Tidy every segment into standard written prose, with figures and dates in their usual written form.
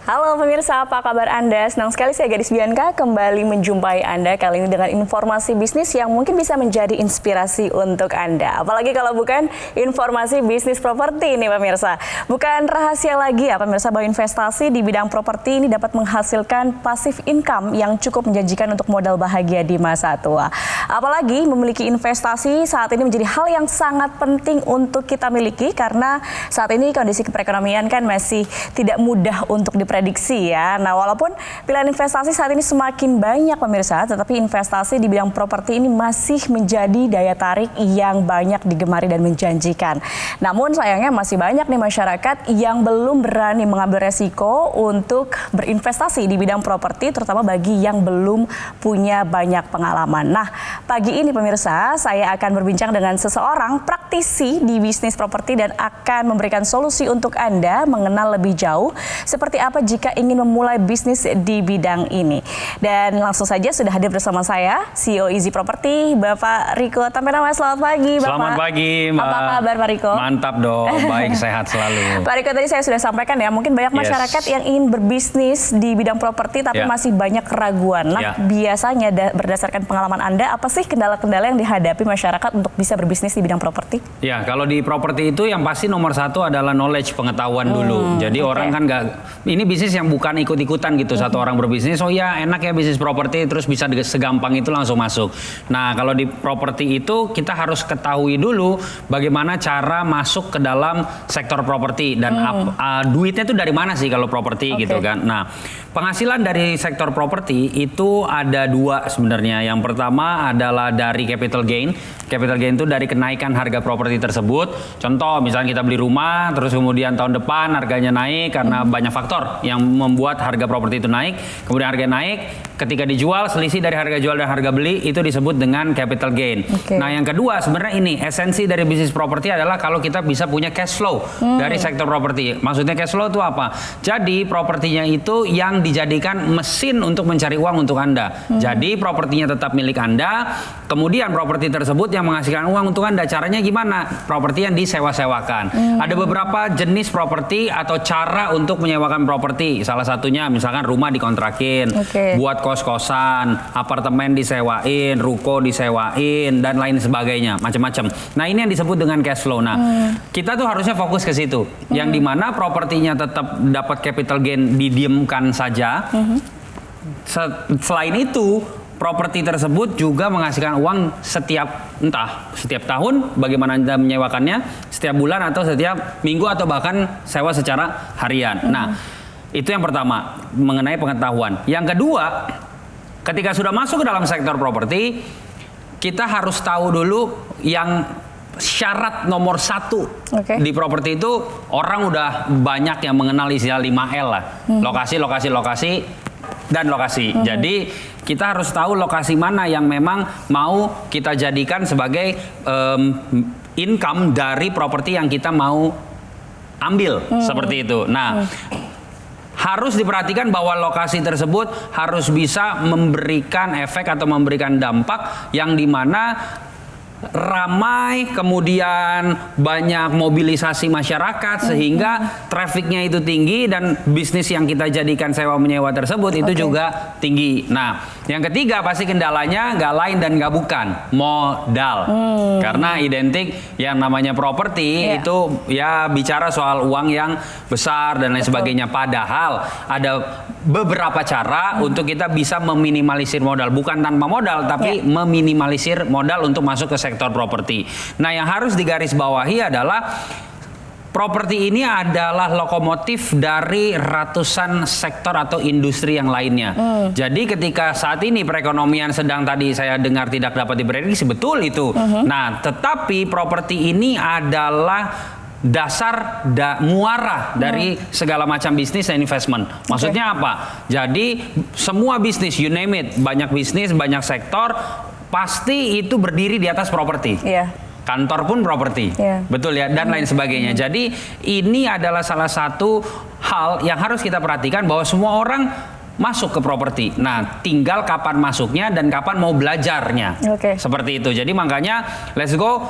Halo pemirsa, apa kabar Anda? Senang sekali saya Gadis Bianca kembali menjumpai Anda kali ini dengan informasi bisnis yang mungkin bisa menjadi inspirasi untuk Anda. Apalagi kalau bukan informasi bisnis properti ini pemirsa. Bukan rahasia lagi ya pemirsa bahwa investasi di bidang properti ini dapat menghasilkan passive income yang cukup menjanjikan untuk modal bahagia di masa tua. Apalagi memiliki investasi saat ini menjadi hal yang sangat penting untuk kita miliki karena saat ini kondisi perekonomian kan masih tidak mudah untuk diprediksi ya. Nah, walaupun pilihan investasi saat ini semakin banyak pemirsa, tetapi investasi di bidang properti ini masih menjadi daya tarik yang banyak digemari dan menjanjikan. Namun sayangnya masih banyak nih masyarakat yang belum berani mengambil resiko untuk berinvestasi di bidang properti, terutama bagi yang belum punya banyak pengalaman. Nah, pagi ini pemirsa, saya akan berbincang dengan seseorang praktisi di bisnis properti dan akan memberikan solusi untuk Anda mengenal lebih jauh seperti apa jika ingin memulai bisnis di bidang ini. Dan langsung saja sudah hadir bersama saya, CEO Easy Property, Bapak Riko Tampenama. Selamat pagi, Bapak. Selamat pagi, Mbak. Apa kabar, Pak Riko? Mantap dong, baik, sehat selalu. Pak Riko, tadi saya sudah sampaikan ya, mungkin banyak masyarakat yang ingin berbisnis di bidang properti tapi masih banyak keraguan. Nah, biasanya berdasarkan pengalaman Anda, apa sih kendala-kendala yang dihadapi masyarakat untuk bisa berbisnis di bidang properti? Ya, kalau di properti itu yang pasti nomor satu adalah knowledge, pengetahuan dulu. Jadi orang kan ini bisnis yang bukan ikut-ikutan gitu. Satu orang berbisnis, oh ya enak ya bisnis properti, terus bisa segampang itu langsung masuk. Nah, kalau di properti itu kita harus ketahui dulu bagaimana cara masuk ke dalam sektor properti dan duitnya itu dari mana sih kalau properti gitu kan. Nah, penghasilan dari sektor properti itu ada dua sebenarnya. Yang pertama adalah dari capital gain. Capital gain itu dari kenaikan harga properti tersebut. Contoh, misalnya kita beli rumah, terus kemudian tahun depan harganya naik karena banyak faktor yang membuat harga properti itu naik. Kemudian harga naik, ketika dijual selisih dari harga jual dan harga beli itu disebut dengan capital gain. Nah, yang kedua sebenarnya ini esensi dari bisnis properti adalah kalau kita bisa punya cash flow dari sektor properti. Maksudnya cash flow itu apa? Jadi propertinya itu yang dijadikan mesin untuk mencari uang untuk Anda. Jadi propertinya tetap milik Anda, kemudian properti tersebut yang menghasilkan uang untuk Anda. Caranya gimana? Properti yang disewa-sewakan. Ada beberapa jenis properti atau cara untuk menyewakan properti. Salah satunya misalkan rumah dikontrakin, buat kos-kosan, apartemen disewain, ruko disewain, dan lain sebagainya, macam-macam. Nah, ini yang disebut dengan cash flow. Nah, kita tuh harusnya fokus ke situ. Yang dimana propertinya tetap dapat capital gain didiamkan saja. Selain itu, properti tersebut juga menghasilkan uang setiap tahun, bagaimana Anda menyewakannya, setiap bulan atau setiap minggu atau bahkan sewa secara harian. Nah, itu yang pertama mengenai pengetahuan. Yang kedua, ketika sudah masuk ke dalam sektor properti, kita harus tahu dulu yang syarat nomor satu di properti itu. Orang udah banyak yang mengenal istilah 5L lah. Lokasi, lokasi, lokasi, dan lokasi. Jadi kita harus tahu lokasi mana yang memang mau kita jadikan sebagai income dari properti yang kita mau ambil, seperti itu. Nah, harus diperhatikan bahwa lokasi tersebut harus bisa memberikan efek atau memberikan dampak yang dimana ramai, kemudian banyak mobilisasi masyarakat sehingga trafficnya itu tinggi dan bisnis yang kita jadikan sewa menyewa tersebut itu juga tinggi. Nah, yang ketiga pasti kendalanya nggak lain dan nggak bukan modal. Karena identik yang namanya properti itu ya bicara soal uang yang besar dan lain sebagainya. Padahal ada beberapa cara untuk kita bisa meminimalisir modal, bukan tanpa modal tapi meminimalisir modal untuk masuk ke sektor properti. Nah, yang harus digarisbawahi adalah properti ini adalah lokomotif dari ratusan sektor atau industri yang lainnya. Jadi ketika saat ini perekonomian sedang tadi saya dengar tidak dapat diprediksi, betul itu. Nah, tetapi properti ini adalah dasar muara dari segala macam bisnis dan investment. Maksudnya apa? Jadi semua bisnis, you name it, banyak bisnis, banyak sektor, pasti itu berdiri di atas properti. Kantor pun properti, betul ya, dan lain sebagainya. Jadi ini adalah salah satu hal yang harus kita perhatikan bahwa semua orang masuk ke properti. Nah, tinggal kapan masuknya dan kapan mau belajarnya. Seperti itu. Jadi makanya let's go.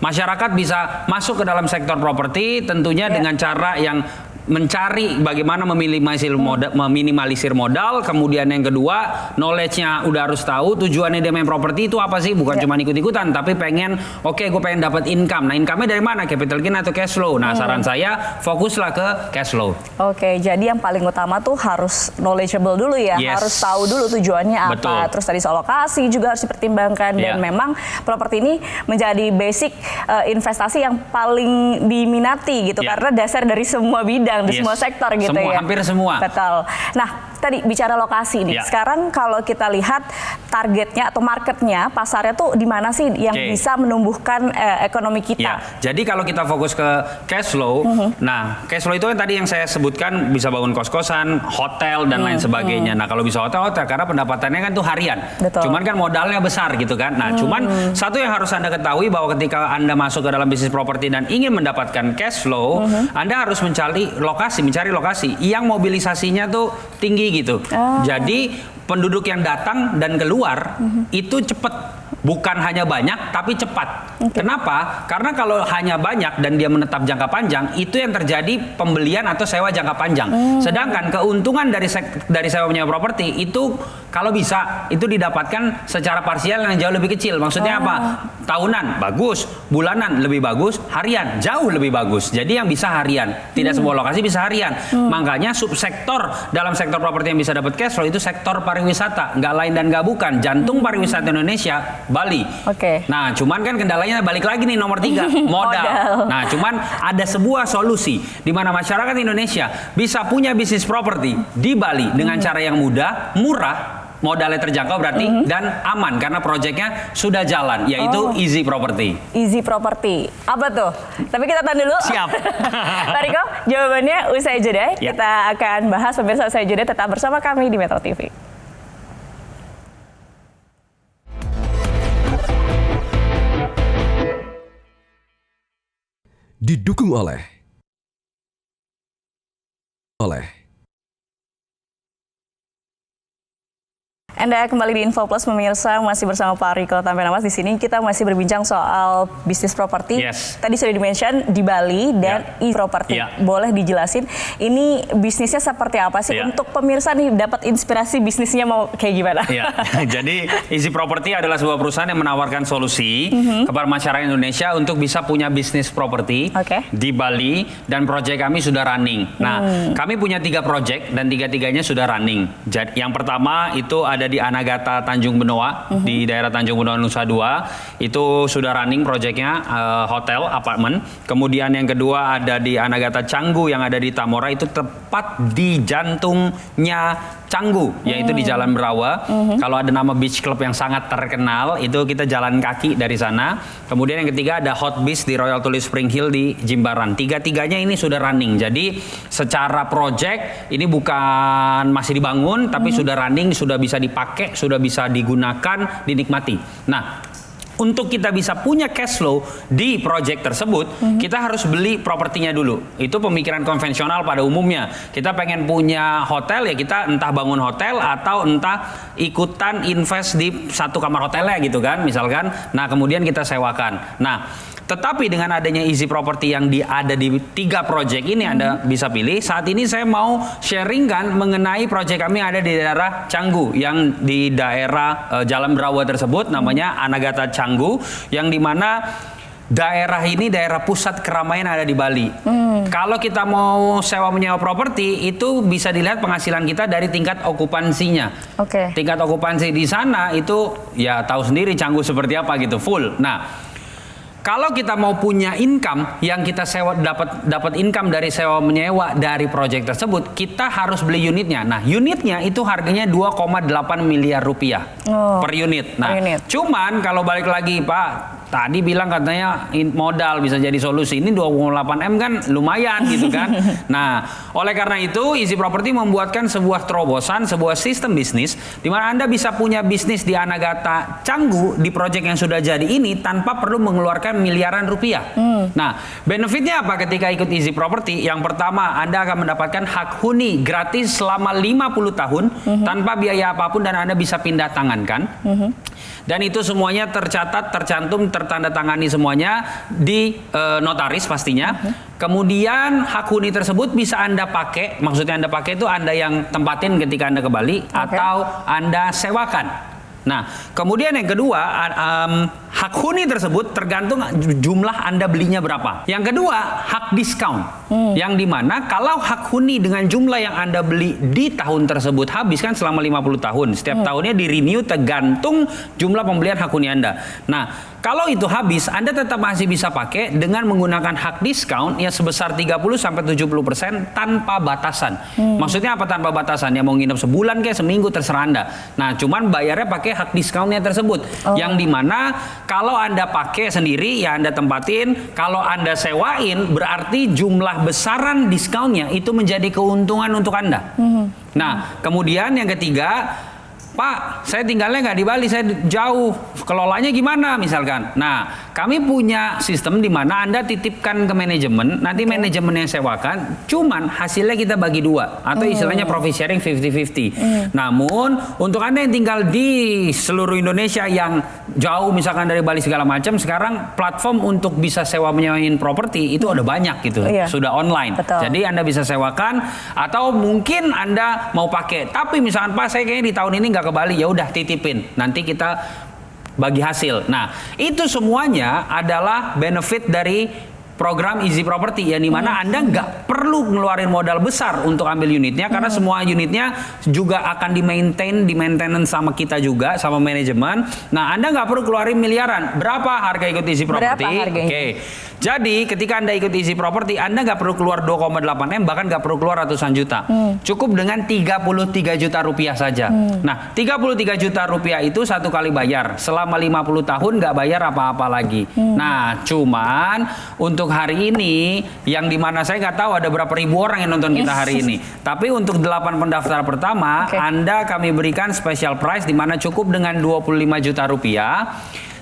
Masyarakat bisa masuk ke dalam sektor properti tentunya dengan cara yang mencari bagaimana meminimalisir modal, kemudian yang kedua knowledge-nya udah harus tahu tujuannya dia main properti itu apa sih, bukan cuma ikut-ikutan tapi pengen gue pengen dapat income. Nah, income-nya dari mana? Capital gain atau cash flow? Nah, saran saya fokuslah ke cash flow. Oke, jadi yang paling utama tuh harus knowledgeable dulu ya, harus tahu dulu tujuannya apa. Betul. Terus tadi soal lokasi juga harus dipertimbangkan dan memang properti ini menjadi basic investasi yang paling diminati gitu karena dasar dari semua bidang. Di semua sektor gitu ya. Hampir semua. Betul. Nah, tadi bicara lokasi nih. Sekarang kalau kita lihat targetnya atau marketnya, pasarnya tuh di mana sih yang bisa menumbuhkan ekonomi kita? Jadi kalau kita fokus ke cash flow, nah cash flow itu yang tadi yang saya sebutkan bisa bangun kos-kosan, hotel dan lain sebagainya. Nah, kalau bisa hotel karena pendapatannya kan tuh harian. Betul. Cuman kan modalnya besar gitu kan. Nah, cuman satu yang harus Anda ketahui bahwa ketika Anda masuk ke dalam bisnis properti dan ingin mendapatkan cash flow, Anda harus mencari lokasi yang mobilisasinya tuh tinggi gitu. Jadi penduduk yang datang dan keluar itu cepat. Bukan hanya banyak, tapi cepat. Kenapa? Karena kalau hanya banyak dan dia menetap jangka panjang, itu yang terjadi pembelian atau sewa jangka panjang. Sedangkan keuntungan dari sewa menyewa properti itu kalau bisa itu didapatkan secara parsial yang jauh lebih kecil. Maksudnya apa? Tahunan bagus, bulanan lebih bagus, harian jauh lebih bagus. Jadi yang bisa harian, tidak semua lokasi bisa harian. Makanya subsektor dalam sektor properti yang bisa dapat cash flow itu sektor pariwisata, nggak lain dan nggak bukan. Jantung pariwisata Indonesia, Bali. Nah, cuman kan kendalanya balik lagi nih nomor 3, modal. Nah, cuman ada sebuah solusi di mana masyarakat Indonesia bisa punya bisnis properti di Bali dengan cara yang mudah, murah, modalnya terjangkau berarti dan aman karena proyeknya sudah jalan, yaitu Easy Property. Easy Property. Apa tuh? Tapi kita tahan dulu. Siap. Pak Riko, jawabannya usai jeda. Kita akan bahas pemirsa usai jeda, tetap bersama kami di Metro TV. Didukung oleh Anda kembali di Info Plus pemirsa, masih bersama Pak Riko Tampenamas. Di sini kita masih berbincang soal bisnis properti. Tadi sudah di-mention di Bali dan e-property. Boleh dijelasin ini bisnisnya seperti apa sih untuk pemirsa nih dapat inspirasi bisnisnya mau kayak gimana? Jadi Easy Property adalah sebuah perusahaan yang menawarkan solusi kepada masyarakat Indonesia untuk bisa punya bisnis properti di Bali dan proyek kami sudah running. Nah, kami punya 3 proyek dan 3-tiganya sudah running. Jadi yang pertama itu ada di Anagata Tanjung Benoa di daerah Tanjung Benoa Nusa Dua, itu sudah running proyeknya, hotel apartemen. Kemudian yang kedua ada di Anagata Canggu yang ada di Tamora, itu tepat di jantungnya Canggu, yaitu di Jalan Berawa. Kalau ada nama beach club yang sangat terkenal itu kita jalan kaki dari sana. Kemudian yang ketiga ada Hot Beach di Royal Tulip Spring Hill di Jimbaran. 3-tiganya ini sudah running. Jadi secara project ini bukan masih dibangun tapi sudah running, sudah bisa dipakai, sudah bisa digunakan, dinikmati. Nah, untuk kita bisa punya cash flow di project tersebut, kita harus beli propertinya dulu. Itu pemikiran konvensional pada umumnya. Kita pengen punya hotel, ya kita entah bangun hotel atau entah ikutan invest di satu kamar hotelnya gitu kan, misalkan. Nah, kemudian kita sewakan. Nah, tetapi dengan adanya Easy Property yang ada di 3 project ini, Anda bisa pilih. Saat ini saya mau sharingkan mengenai project kami yang ada di daerah Canggu, yang di daerah Jalan Berawa tersebut, namanya Anagata Canggu, yang dimana daerah ini daerah pusat keramaian ada di Bali. Kalau kita mau sewa menyewa properti itu bisa dilihat penghasilan kita dari tingkat okupansinya. Tingkat okupansi di sana itu ya tahu sendiri Canggu seperti apa gitu, full. Nah, kalau kita mau punya income yang kita sewa, dapat income dari sewa menyewa dari proyek tersebut, kita harus beli unitnya. Nah, unitnya itu harganya 2,8 miliar rupiah per unit. Nah, cuman kalau balik lagi Pak, tadi bilang katanya modal bisa jadi solusi. Ini 2,8 M kan lumayan gitu kan. Nah, oleh karena itu Easy Property membuatkan sebuah terobosan, sebuah sistem bisnis di mana Anda bisa punya bisnis di Anagata Canggu di proyek yang sudah jadi ini tanpa perlu mengeluarkan miliaran rupiah. Nah, benefitnya apa ketika ikut Easy Property? Yang pertama, Anda akan mendapatkan hak huni gratis selama 50 tahun tanpa biaya apapun dan Anda bisa pindah tangankan. Dan itu semuanya tercatat, tercantum, tertandatangani semuanya di notaris pastinya. Kemudian hak huni tersebut bisa Anda pakai, maksudnya Anda pakai itu Anda yang tempatin ketika Anda ke Bali atau Anda sewakan. Nah, kemudian yang kedua, hak huni tersebut tergantung jumlah Anda belinya berapa. Yang kedua, hak diskon. Yang dimana kalau hak huni dengan jumlah yang Anda beli di tahun tersebut habis kan selama 50 tahun. Setiap tahunnya di-renew tergantung jumlah pembelian hak huni Anda. Nah, kalau itu habis, Anda tetap masih bisa pakai dengan menggunakan hak diskon yang sebesar 30-70% tanpa batasan. Maksudnya apa tanpa batasan? Ya mau nginep sebulan kayak seminggu terserah Anda. Nah, cuman bayarnya pakai hak diskonnya tersebut. Yang dimana kalau Anda pakai sendiri ya Anda tempatin, kalau Anda sewain berarti jumlah besaran diskonnya itu menjadi keuntungan untuk Anda. Nah, kemudian yang ketiga, Pak, saya tinggalnya nggak di Bali, saya jauh. Kelolanya gimana misalkan? Nah, kami punya sistem di mana Anda titipkan ke manajemen, nanti manajemen yang sewakan, cuman hasilnya kita bagi dua. Atau istilahnya profit sharing 50-50. Namun, untuk Anda yang tinggal di seluruh Indonesia yang jauh misalkan dari Bali segala macam, sekarang platform untuk bisa sewa menyewain properti itu ada banyak gitu. Sudah online. Betul. Jadi Anda bisa sewakan, atau mungkin Anda mau pakai. Tapi misalkan Pak, saya kayaknya di tahun ini nggak ke Bali, ya udah titipin, nanti kita bagi hasil. Nah, itu semuanya adalah benefit dari program Easy Property, yang dimana Anda nggak perlu ngeluarin modal besar untuk ambil unitnya, karena semua unitnya juga akan di maintenance sama kita juga, sama manajemen. Nah, Anda nggak perlu keluarin miliaran. Berapa harga ikut Easy Property? Oke. Jadi ketika Anda ikut Easy Property, Anda nggak perlu keluar 2,8 M, bahkan nggak perlu keluar ratusan juta. Cukup dengan 33 juta rupiah saja. Nah, 33 juta rupiah itu satu kali bayar. Selama 50 tahun nggak bayar apa-apa lagi. Nah, cuman untuk hari ini, yang dimana saya nggak tahu ada berapa ribu orang yang nonton kita hari ini. Tapi untuk 8 pendaftar pertama, Anda kami berikan special price di mana cukup dengan 25 juta rupiah.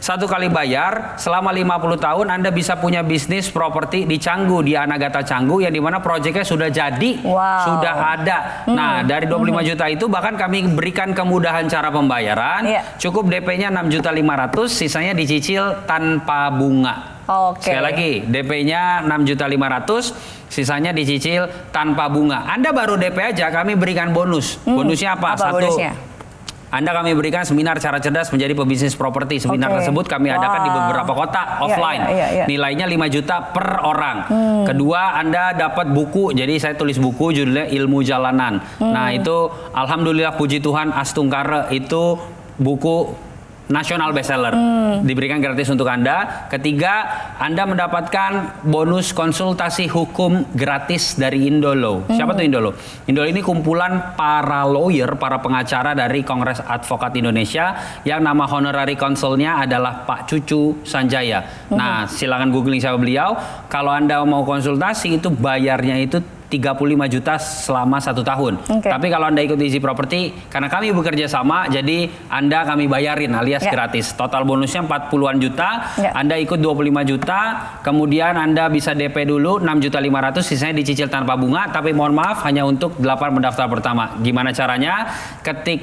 Satu kali bayar, selama 50 tahun Anda bisa punya bisnis properti di Canggu, di Anagata Canggu, yang dimana proyeknya sudah jadi, sudah ada. Nah, dari 25 juta itu bahkan kami berikan kemudahan cara pembayaran. Cukup DP-nya 6.500.000, sisanya dicicil tanpa bunga. Sekali lagi, DP-nya 6.500.000, sisanya dicicil tanpa bunga. Anda baru DP aja, kami berikan bonus. Bonusnya apa? Satu, bonusnya? Anda kami berikan seminar cara cerdas menjadi pebisnis properti. Seminar tersebut kami adakan di beberapa kota offline. Nilainya 5 juta per orang. Kedua, Anda dapat buku. Jadi saya tulis buku judulnya Ilmu Jalanan. Nah, itu alhamdulillah puji Tuhan Astungkara itu buku nasional bestseller, diberikan gratis untuk Anda. Ketiga, Anda mendapatkan bonus konsultasi hukum gratis dari Indolo. Siapa tuh Indolo? Indolo ini kumpulan para lawyer, para pengacara dari Kongres Advokat Indonesia, yang nama honorary consulnya adalah Pak Cucu Sanjaya. Nah, silakan googling siapa beliau. Kalau Anda mau konsultasi itu bayarnya itu 35 juta selama 1 tahun. Tapi kalau Anda ikut Easy Property, karena kami bekerja sama, jadi Anda kami bayarin alias gratis. Total bonusnya 40-an juta, Anda ikut 25 juta, kemudian Anda bisa DP dulu 6.500.000, sisanya dicicil tanpa bunga, tapi mohon maaf hanya untuk 8 pendaftar pertama. Gimana caranya? Ketik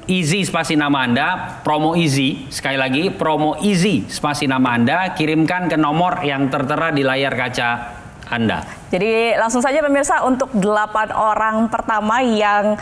Easy spasi nama Anda, promo Easy, sekali lagi promo Easy spasi nama Anda, kirimkan ke nomor yang tertera di layar kaca Anda. Jadi langsung saja pemirsa, untuk 8 orang pertama yang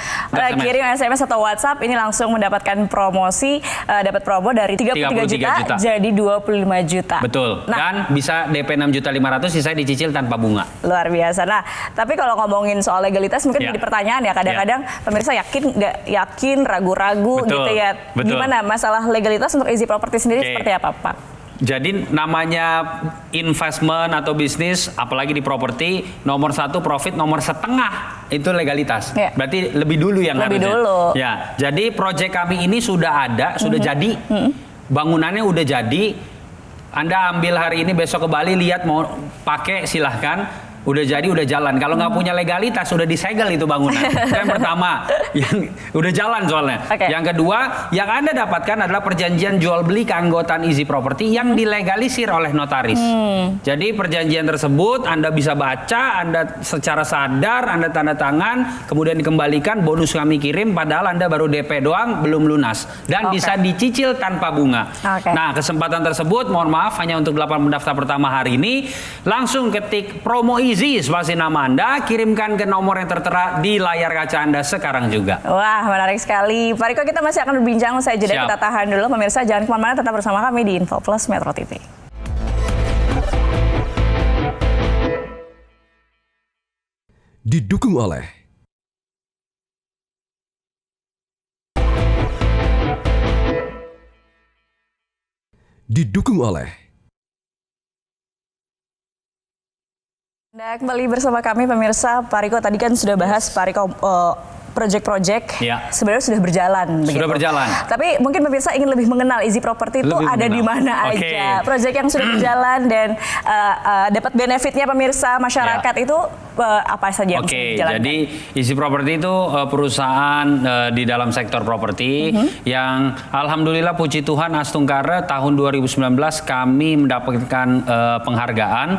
kirim SMS atau WhatsApp ini langsung mendapatkan promosi, dapat promo dari 33 juta jadi 25 juta. Betul. Nah, dan bisa DP 6.500.000, sisanya dicicil tanpa bunga. Luar biasa. Nah, tapi kalau ngomongin soal legalitas mungkin jadi pertanyaan ya, kadang-kadang pemirsa yakin nggak yakin, ragu-ragu gitu ya. Gimana masalah legalitas untuk Easy Property sendiri seperti apa, Pak? Jadi namanya investment atau bisnis, apalagi di properti, nomor 1 profit, nomor setengah itu legalitas. Berarti lebih dulu yang harusnya. Ya, jadi proyek kami ini sudah ada, sudah jadi, bangunannya udah jadi. Anda ambil hari ini, besok ke Bali, lihat mau pakai silahkan. udah jadi, udah jalan. Kalau nggak punya legalitas, udah disegel itu bangunan. Itu yang pertama, yang udah jalan soalnya. Yang kedua, yang Anda dapatkan adalah perjanjian jual beli keanggotaan Easy Property yang dilegalisir oleh notaris. Jadi perjanjian tersebut Anda bisa baca, Anda secara sadar, Anda tanda tangan, kemudian dikembalikan, bonus kami kirim, padahal Anda baru DP doang, belum lunas. Dan bisa dicicil tanpa bunga. Nah, kesempatan tersebut, mohon maaf, hanya untuk 8 pendaftar pertama hari ini. Langsung ketik promo Easy, spasi nama Anda, kirimkan ke nomor yang tertera di layar kaca Anda sekarang juga. Wah, menarik sekali. Pak Riko, kita masih akan berbincang usai jeda. Kita tahan dulu. Pemirsa, jangan kemana-mana, tetap bersama kami di Info Plus Metro TV. Didukung oleh Anda kembali bersama kami, pemirsa. Pak Riko, tadi kan sudah bahas Pak Riko project-project sebenarnya sudah berjalan. Sudah berjalan. Tapi mungkin pemirsa ingin lebih mengenal Easy Property itu ada di mana aja. Project yang sudah berjalan dan dapat benefitnya pemirsa masyarakat itu apa saja yang dijalankan? Jadi Easy Property itu perusahaan di dalam sektor properti yang alhamdulillah puji Tuhan Astungkara tahun 2019 kami mendapatkan penghargaan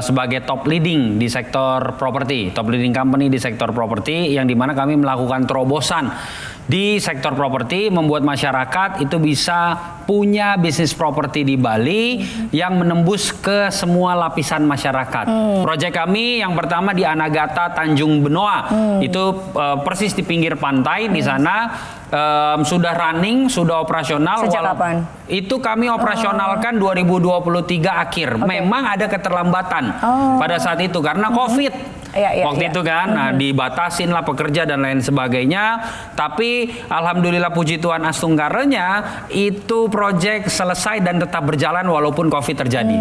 sebagai top leading di sektor properti, top leading company di sektor properti, yang dimana kami melakukan terobosan di sektor properti, membuat masyarakat itu bisa punya bisnis properti di Bali yang menembus ke semua lapisan masyarakat. Proyek kami yang pertama di Anagata, Tanjung Benoa, itu persis di pinggir pantai. Di sana sudah running, sudah operasional. Sejak kapan? Itu kami operasionalkan 2023 akhir. Memang ada keterlambatan pada saat itu karena COVID. Waktu itu kan, nah, dibatasin lah pekerja dan lain sebagainya. Tapi alhamdulillah puji Tuhan Astungkaranya itu proyek selesai dan tetap berjalan walaupun COVID terjadi.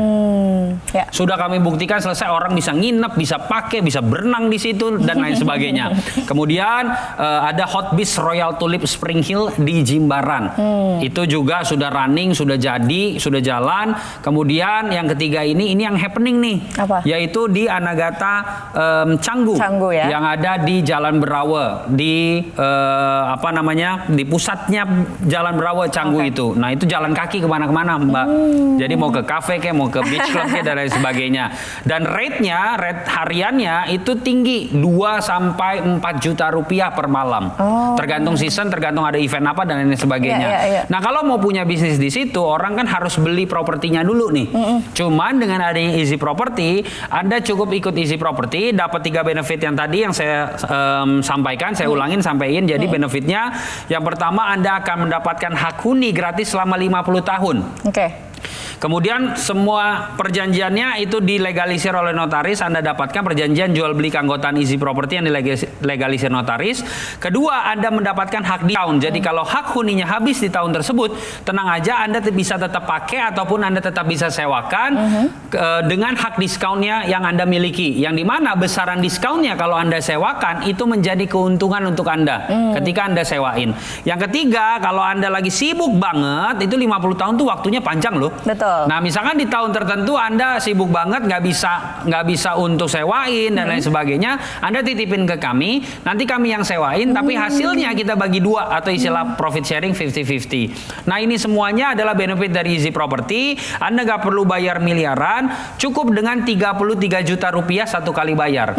Sudah kami buktikan selesai, orang bisa nginep, bisa pakai, bisa berenang di situ dan lain sebagainya. Kemudian ada Hot Beach Royal Tulip Spring Hill di Jimbaran. Itu juga sudah running, sudah jadi, sudah jalan. Kemudian yang ketiga ini yang happening nih, yaitu di Anagata Canggu yang ada di Jalan Berawa, di di pusatnya Jalan Berawa Canggu itu. Nah, itu jalan kaki kemana-kemana, Mbak. Jadi mau ke kafe kayak, mau ke beach club kayak, dan lain sebagainya. Dan rate hariannya itu tinggi, 2 sampai 4 juta rupiah per malam. Tergantung season, tergantung ada event apa dan lain sebagainya. Nah, kalau mau punya bisnis di situ, orang kan harus beli propertinya dulu nih. Cuman dengan adanya Easy Property, Anda cukup ikut Easy Property, dapat 3 benefit yang tadi yang saya sampaikan, saya ulangin, sampaikan. Jadi benefitnya yang pertama, Anda akan mendapatkan hak huni gratis selama 50 tahun. Kemudian semua perjanjiannya itu dilegalisir oleh notaris. Anda dapatkan perjanjian jual beli keanggotaan Easy Property yang dilegalisir notaris. Kedua, Anda mendapatkan hak diskon. Jadi kalau hak huninya habis di tahun tersebut, tenang aja, Anda bisa tetap pakai ataupun Anda tetap bisa sewakan dengan hak diskonnya yang Anda miliki. Yang dimana besaran diskonnya kalau Anda sewakan itu menjadi keuntungan untuk Anda ketika Anda sewain. Yang ketiga, kalau Anda lagi sibuk banget, itu 50 tahun tuh waktunya panjang loh. Nah, misalkan di tahun tertentu Anda sibuk banget, nggak bisa untuk sewain dan lain sebagainya, Anda titipin ke kami, nanti kami yang sewain, tapi hasilnya kita bagi 2 atau istilah profit sharing 50-50. Nah, ini semuanya adalah benefit dari Easy Property. Anda nggak perlu bayar miliaran, cukup dengan 33 juta rupiah satu kali bayar.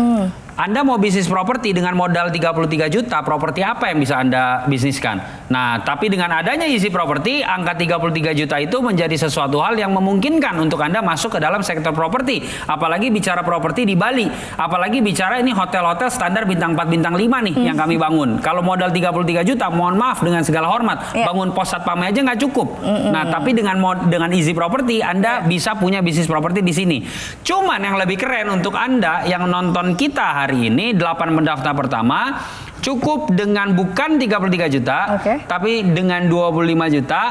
Anda mau bisnis properti dengan modal 33 juta, properti apa yang bisa Anda bisniskan? Nah, tapi dengan adanya Easy Property, angka 33 juta itu menjadi sesuatu hal yang memungkinkan untuk Anda masuk ke dalam sektor properti. Apalagi bicara properti di Bali. Apalagi bicara ini hotel-hotel standar bintang 4, bintang 5 nih yang kami bangun. Kalau modal 33 juta, mohon maaf dengan segala hormat, bangun pos satpam aja nggak cukup. Nah, tapi dengan Easy Property, Anda bisa punya bisnis properti di sini. Cuman yang lebih keren untuk Anda yang nonton kita hari ini, 8 pendaftar pertama, cukup dengan bukan 33 juta, tapi dengan 25 juta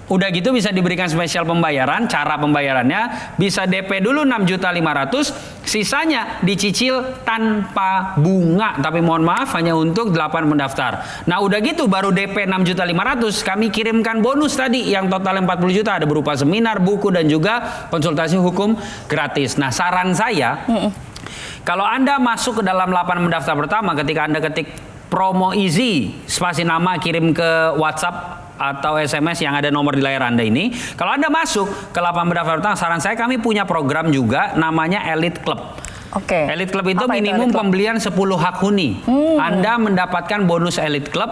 Udah gitu bisa diberikan spesial pembayaran, cara pembayarannya bisa DP dulu 6.500.000, sisanya dicicil tanpa bunga. Tapi mohon maaf hanya untuk 8 pendaftar. Nah udah gitu baru DP 6.500.000, kami kirimkan bonus tadi yang total 40 juta, ada berupa seminar, buku dan juga konsultasi hukum gratis. Nah saran saya, kalau Anda masuk ke dalam 8 pendaftar pertama, ketika Anda ketik promo easy, spasi nama, kirim ke WhatsApp atau SMS yang ada nomor di layar Anda ini. Kalau Anda masuk ke 8 pendaftar pertama, saran saya kami punya program juga namanya Elite Club. Oke. Elite Club itu Apa minimum Elite Club? pembelian 10 hak huni. Anda mendapatkan bonus Elite Club.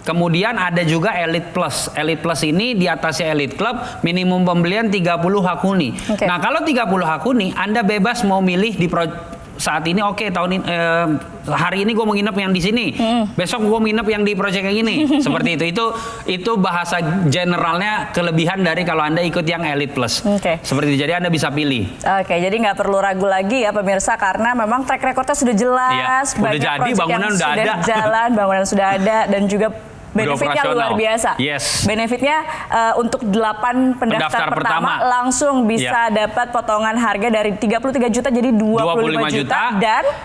Kemudian ada juga Elite Plus. Elite Plus ini di atasnya Elite Club, minimum pembelian 30 hak huni. Oke. Nah, kalau 30 hak huni, Anda bebas mau milih di saat ini tahun ini hari ini gue mau nginep yang di sini, besok gue mau nginep yang di proyek yang ini. Seperti itu bahasa generalnya, kelebihan dari kalau Anda ikut yang Elite Plus. Oke. Seperti itu, jadi Anda bisa pilih. Oke, jadi nggak perlu ragu lagi ya pemirsa, karena memang track recordnya sudah jelas, Iya, udah banyak jadi, project bangunan yang udah sudah ada. jalan, bangunan sudah ada, dan juga benefitnya operasional. luar biasa. Yes. Benefitnya untuk 8 pendaftar pertama langsung bisa dapat potongan harga dari 33 juta jadi 25 juta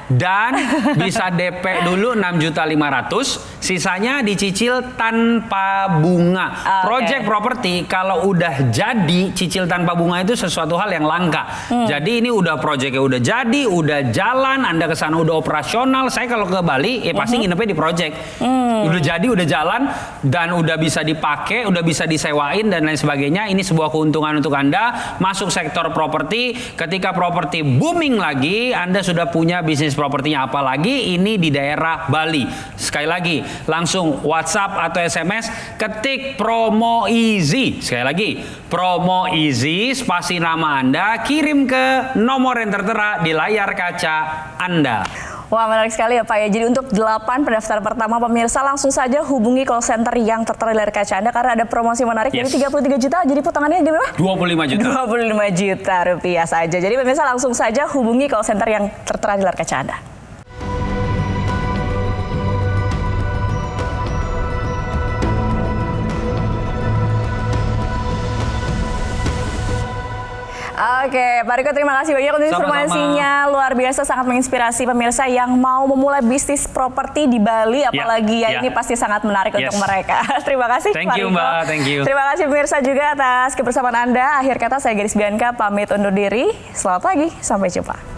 dan bisa DP dulu 6.500.000, sisanya dicicil tanpa bunga. Project properti kalau udah jadi cicil tanpa bunga itu sesuatu hal yang langka. Jadi ini udah projectnya udah jadi, udah jalan, Anda ke sana udah operasional. Saya kalau ke Bali pasti nginepnya di project. Udah jadi, udah jalan, dan udah bisa dipakai, udah bisa disewain dan lain sebagainya. Ini sebuah keuntungan untuk Anda masuk sektor properti. Ketika properti booming lagi, Anda sudah punya bisnis propertinya, apalagi ini di daerah Bali. Sekali lagi, langsung WhatsApp atau SMS, ketik promo easy. Sekali lagi, promo easy, spasi nama Anda, kirim ke nomor yang tertera di layar kaca Anda. Wah, menarik sekali ya Pak ya. Jadi untuk 8 pendaftar pertama pemirsa langsung saja hubungi call center yang tertera di layar kaca Anda, karena ada promosi menarik. Yes. Jadi 33 juta, jadi potongannya jadi berapa? 25 juta. 25 juta rupiah saja. Jadi pemirsa langsung saja hubungi call center yang tertera di layar kaca Anda. Oke, Pak Riko, terima kasih banyak untuk informasinya. Luar biasa, sangat menginspirasi pemirsa yang mau memulai bisnis properti di Bali, apalagi ini pasti sangat menarik untuk mereka. Terima kasih Thank Pak you, Riko. Mbak. Thank you. Terima kasih pemirsa juga atas kebersamaan Anda. Akhir kata saya Gadis Bianca pamit undur diri. Selamat pagi, sampai jumpa.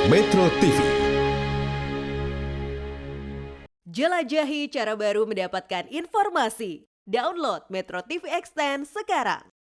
Metro TV. Jelajahi cara baru mendapatkan informasi. Download Metro TV Extend sekarang.